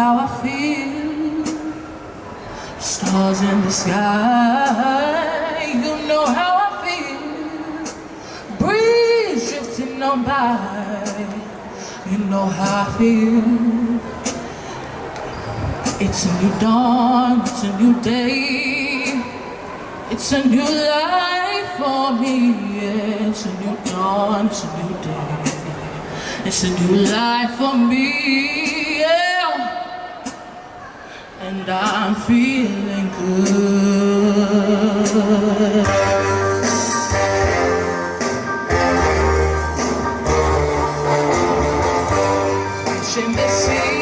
how I feel. Stars in the sky, you know how I feel. Breeze drifting on by, you know how I feel. It's a new dawn, it's a new day. It's a new life for me, yeah. It's a new dawn, it's a new day. It's a new life for me, yeah. And I'm feeling good. Fish in the sea.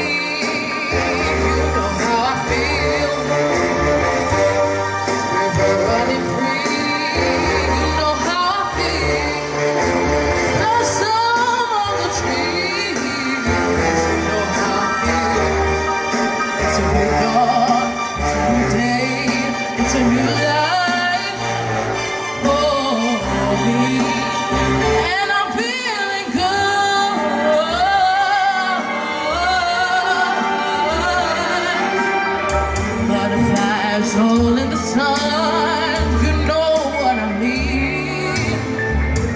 All in the sun, you know what I mean.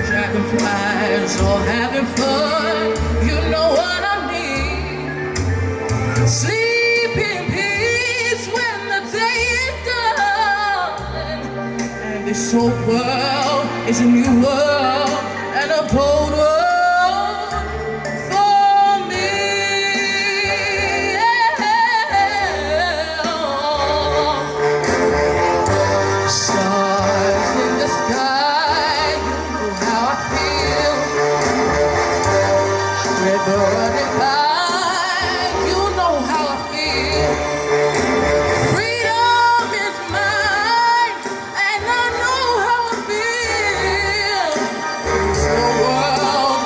Dragonflies all having fun, you know what I mean. Sleep in peace when the day is done. And this old world is a new world and a bold world. Running by, you know how I feel. Freedom is mine, and I know how I feel. It's a world,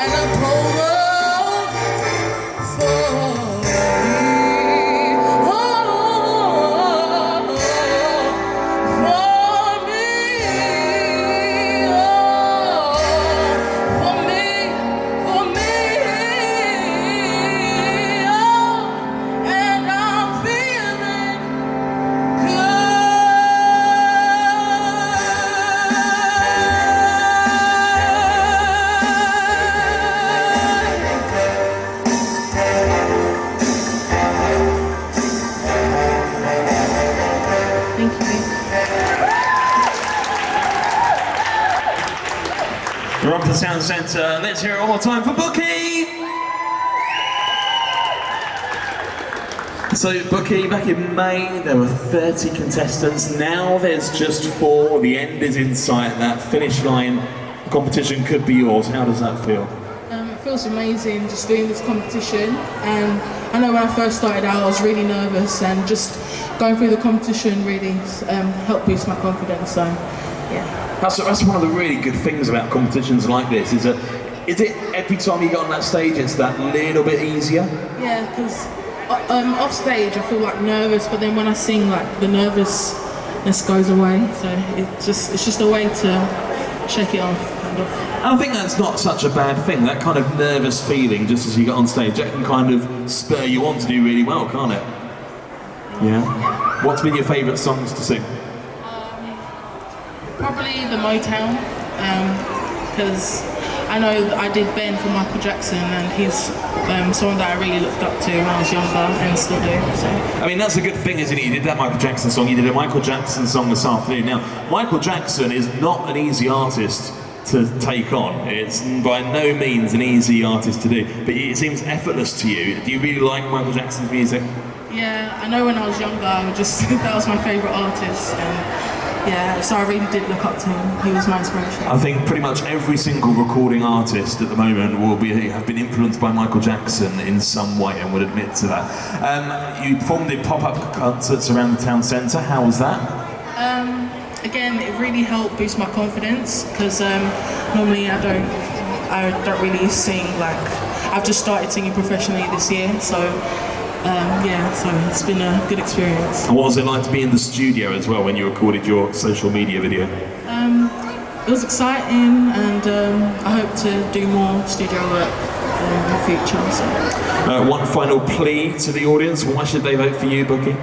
and a whole world for me. We're off to the Sound Centre. Let's hear it one more time for Bukki! So Bukki, back in May there were 30 contestants. Now there's just 4. The end is in sight. That finish line competition could be yours. How does that feel? It feels amazing just doing this competition, and I know when I first started out I was really nervous, and just going through the competition really helped boost my confidence, so yeah. That's one of the really good things about competitions like this, is it every time you get on that stage it's that little bit easier? Yeah, because off stage I feel like nervous, but then when I sing, like the nervousness goes away, so it's just a way to shake it off, kind of. I think that's not such a bad thing, that kind of nervous feeling just as you get on stage, that can kind of spur you on to do really well, can't it? Yeah? What's been your favourite songs to sing? Probably the Motown, because I know I did Ben for Michael Jackson, and he's someone that I really looked up to when I was younger and still do. So. I mean, that's a good thing, isn't it? You did that Michael Jackson song, you did a Michael Jackson song this afternoon. Now, Michael Jackson is not an easy artist to take on. It's by no means an easy artist to do, but it seems effortless to you. Do you really like Michael Jackson's music? Yeah, I know when I was younger, I would just that was my favourite artist. Yeah, so I really did look up to him. He was my inspiration. I think pretty much every single recording artist at the moment have been influenced by Michael Jackson in some way and would admit to that. You performed in pop-up concerts around the town centre. How was that? Again, it really helped boost my confidence, because normally I don't really sing. Like, I've just started singing professionally this year, so. Yeah, so it's been a good experience. And what was it like to be in the studio as well when you recorded your social media video? It was exciting, and I hope to do more studio work future. So. One final plea to the audience. Why should they vote for you, Bukki?